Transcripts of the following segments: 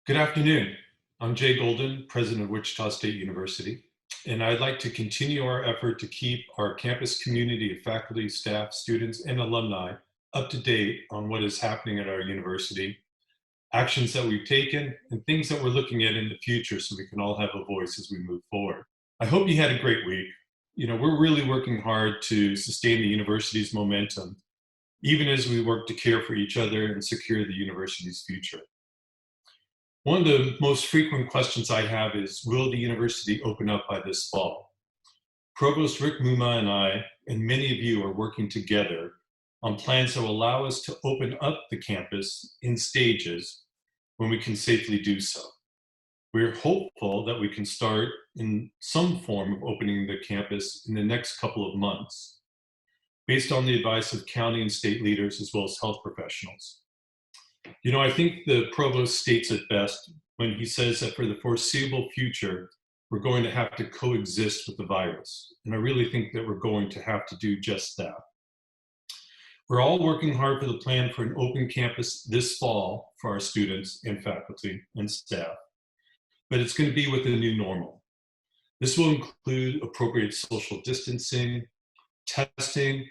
Good afternoon. I'm Jay Golden, president of Wichita State University, and I'd like to continue our effort to keep our campus community of faculty, staff, students, and alumni up to date on what is happening at our university, actions that we've taken, and things that we're looking at in the future so we can all have a voice as we move forward. I hope you had a great week. We're really working hard to sustain the university's momentum, even as we work to care for each other and secure the university's future. One of the most frequent questions I have is, will the university open up by this fall? Provost Rick Muma and I, and many of you, are working together on plans that will allow us to open up the campus in stages when we can safely do so. We're hopeful that we can start in some form of opening the campus in the next couple of months, based on the advice of county and state leaders as well as health professionals. I think the provost states it best when he says that for the foreseeable future, we're going to have to coexist with the virus. And I really think that we're going to have to do just that. We're all working hard for the plan for an open campus this fall for our students and faculty and staff, but it's going to be with a new normal. This will include appropriate social distancing, testing,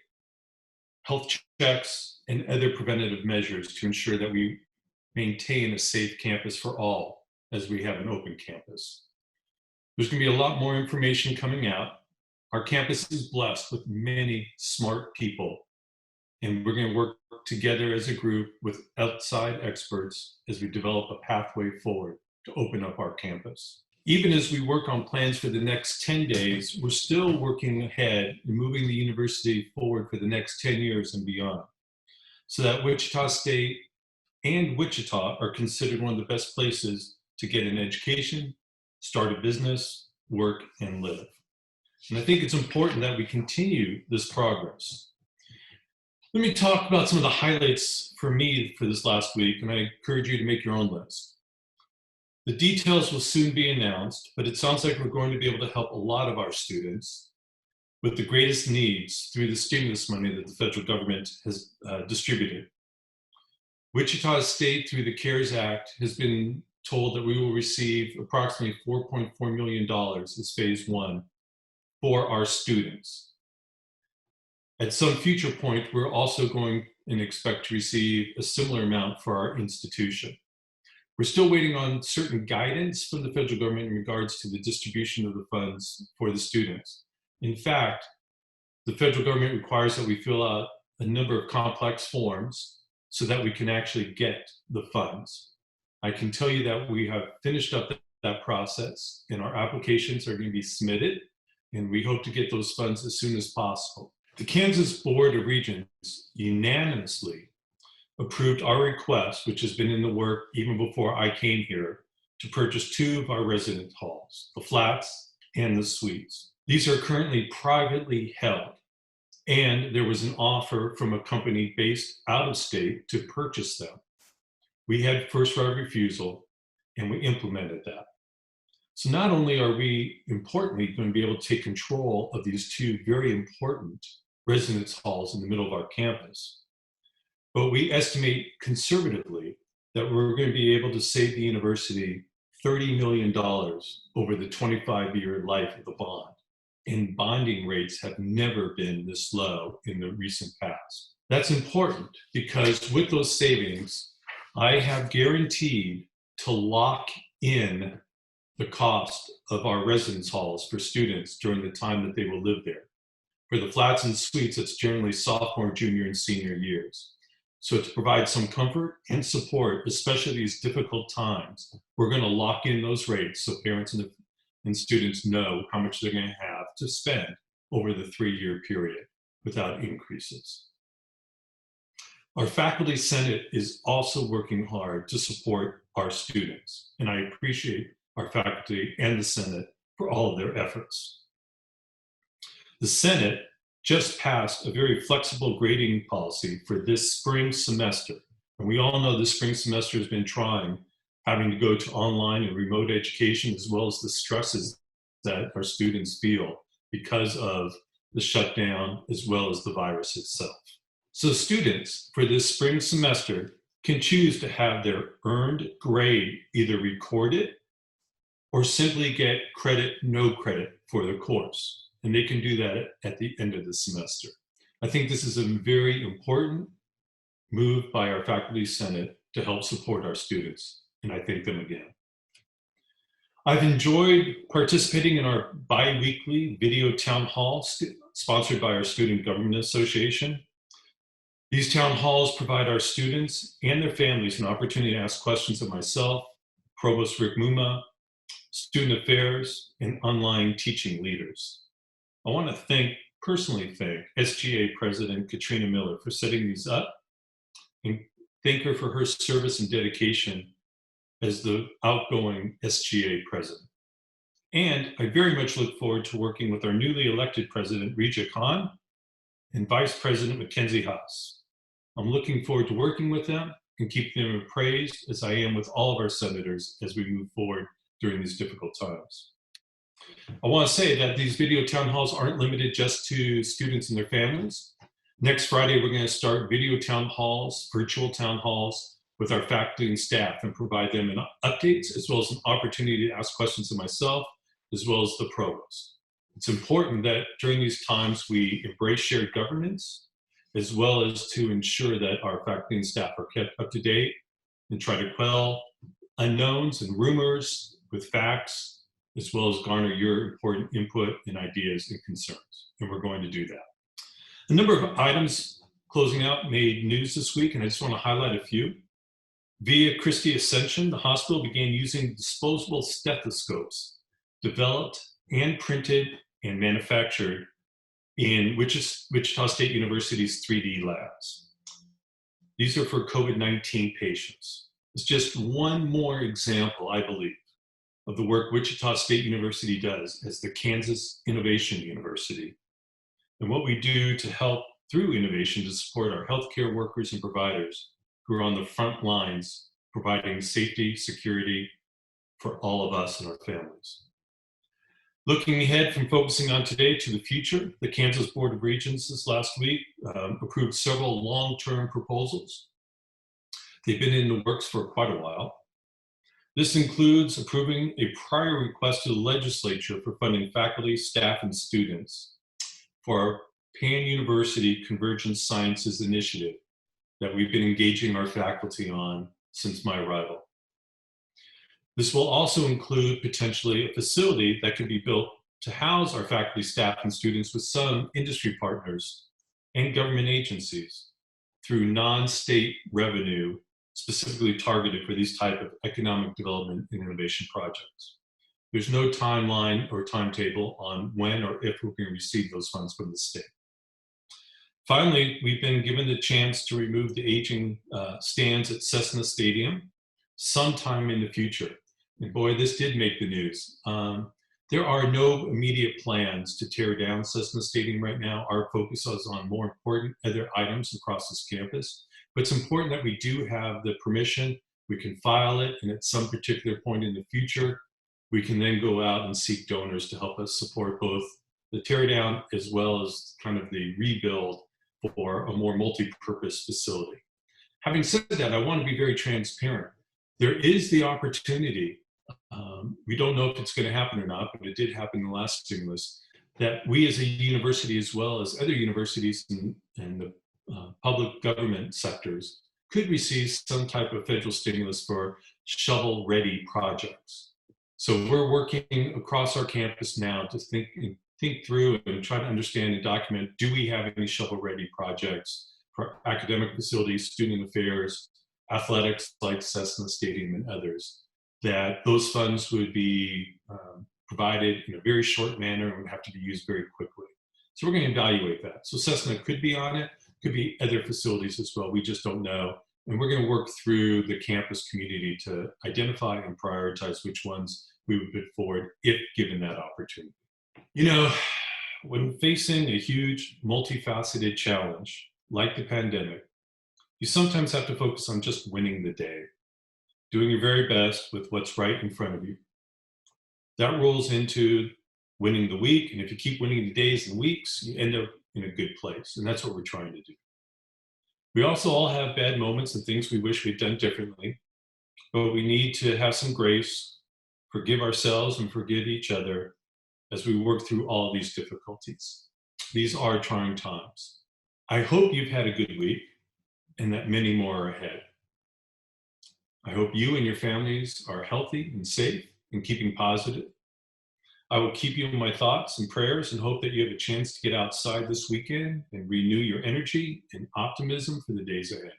health checks, and other preventative measures to ensure that we maintain a safe campus for all as we have an open campus. There's going to be a lot more information coming out. Our campus is blessed with many smart people, and we're going to work together as a group with outside experts as we develop a pathway forward to open up our campus. Even as we work on plans for the next 10 days, we're still working ahead and moving the university forward for the next 10 years and beyond, so that Wichita State and Wichita are considered one of the best places to get an education, start a business, work, and live. And I think it's important that we continue this progress. Let me talk about some of the highlights for me for this last week, and I encourage you to make your own list. The details will soon be announced, but it sounds like we're going to be able to help a lot of our students with the greatest needs through the stimulus money that the federal government has distributed. Wichita State, through the CARES Act, has been told that we will receive approximately $4.4 million as phase one for our students. At some future point, we're also going and expect to receive a similar amount for our institution. We're still waiting on certain guidance from the federal government in regards to the distribution of the funds for the students. In fact, the federal government requires that we fill out a number of complex forms so that we can actually get the funds. I can tell you that we have finished up that process, and our applications are going to be submitted, and we hope to get those funds as soon as possible. The Kansas Board of Regents unanimously approved our request, which has been in the work even before I came here, to purchase two of our residence halls, the flats and the suites. These are currently privately held, and there was an offer from a company based out of state to purchase them. We had first right of refusal, and we implemented that. So not only are we, importantly, going to be able to take control of these two very important residence halls in the middle of our campus, but we estimate conservatively that we're going to be able to save the university $30 million over the 25-year life of the bond. And bonding rates have never been this low in the recent past. That's important because with those savings, I have guaranteed to lock in the cost of our residence halls for students during the time that they will live there. For the flats and suites, it's generally sophomore, junior, and senior years. So to provide some comfort and support, especially these difficult times, we're going to lock in those rates so parents and students know how much they're going to have to spend over the 3-year period without increases. Our faculty senate is also working hard to support our students, and I appreciate our faculty and the senate for all of their efforts. The senate just passed a very flexible grading policy for this spring semester. And we all know this spring semester has been trying, having to go to online and remote education, as well as the stresses that our students feel because of the shutdown, as well as the virus itself. So students for this spring semester can choose to have their earned grade either recorded or simply get credit, no credit for the course. And they can do that at the end of the semester. I think this is a very important move by our Faculty Senate to help support our students, and I thank them again. I've enjoyed participating in our bi-weekly video town hall sponsored by our Student Government Association. These town halls provide our students and their families an opportunity to ask questions of myself, Provost Rick Muma, Student Affairs, and online teaching leaders. I want to personally thank SGA President Katrina Miller for setting these up, and thank her for her service and dedication as the outgoing SGA president. And I very much look forward to working with our newly elected president, Rija Khan, and Vice President Mackenzie Haas. I'm looking forward to working with them and keeping them appraised, as I am with all of our senators as we move forward during these difficult times. I want to say that these video town halls aren't limited just to students and their families. Next Friday, we're going to start video town halls, virtual town halls, with our faculty and staff and provide them updates, as well as an opportunity to ask questions of myself, as well as the provost. It's important that during these times we embrace shared governance, as well as to ensure that our faculty and staff are kept up to date and try to quell unknowns and rumors with facts, as well as garner your important input and ideas and concerns. And we're going to do that. A number of items closing out made news this week, and I just want to highlight a few. Via Christie Ascension, the hospital began using disposable stethoscopes developed and printed and manufactured in Wichita State University's 3D labs. These are for COVID-19 patients. It's just one more example, I believe, of the work Wichita State University does as the Kansas Innovation University, and what we do to help through innovation to support our healthcare workers and providers who are on the front lines, providing safety, security for all of us and our families. Looking ahead from focusing on today to the future, the Kansas Board of Regents this last week approved several long-term proposals. They've been in the works for quite a while. This includes approving a prior request to the legislature for funding faculty, staff, and students for our Pan-University Convergence Sciences Initiative that we've been engaging our faculty on since my arrival. This will also include potentially a facility that could be built to house our faculty, staff, and students with some industry partners and government agencies through non-state revenue specifically targeted for these type of economic development and innovation projects. There's no timeline or timetable on when or if we're going to receive those funds from the state. Finally, we've been given the chance to remove the aging stands at Cessna Stadium sometime in the future. And boy, this did make the news. There are no immediate plans to tear down Cessna Stadium right now. Our focus is on more important other items across this campus. But it's important that we do have the permission. We can file it, and at some particular point in the future, we can then go out and seek donors to help us support both the tear down as well as kind of the rebuild for a more multi-purpose facility. Having said that, I want to be very transparent. There is the opportunity, we don't know if it's going to happen or not, but it did happen in the last stimulus, that we as a university, as well as other universities and the public government sectors, could receive some type of federal stimulus for shovel-ready projects. So we're working across our campus now to think through and try to understand and document, do we have any shovel-ready projects for academic facilities, student affairs, athletics like Cessna Stadium and others, that those funds would be provided in a very short manner and would have to be used very quickly. So we're going to evaluate that. So Cessna could be on it, could be other facilities as well. We just don't know. And we're going to work through the campus community to identify and prioritize which ones we would put forward if given that opportunity. You know, when facing a huge, multifaceted challenge like the pandemic, you sometimes have to focus on just winning the day, doing your very best with what's right in front of you. That rolls into winning the week, and if you keep winning the days and weeks, you end up in a good place, and that's what we're trying to do. We also all have bad moments and things we wish we'd done differently, but we need to have some grace, forgive ourselves, and forgive each other as we work through all these difficulties. These are trying times. I hope you've had a good week and that many more are ahead. I hope you and your families are healthy and safe and keeping positive. I will keep you in my thoughts and prayers and hope that you have a chance to get outside this weekend and renew your energy and optimism for the days ahead.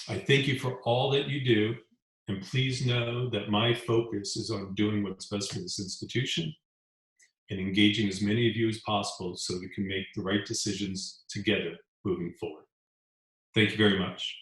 I thank you for all that you do, and please know that my focus is on doing what's best for this institution and engaging as many of you as possible so we can make the right decisions together moving forward. Thank you very much.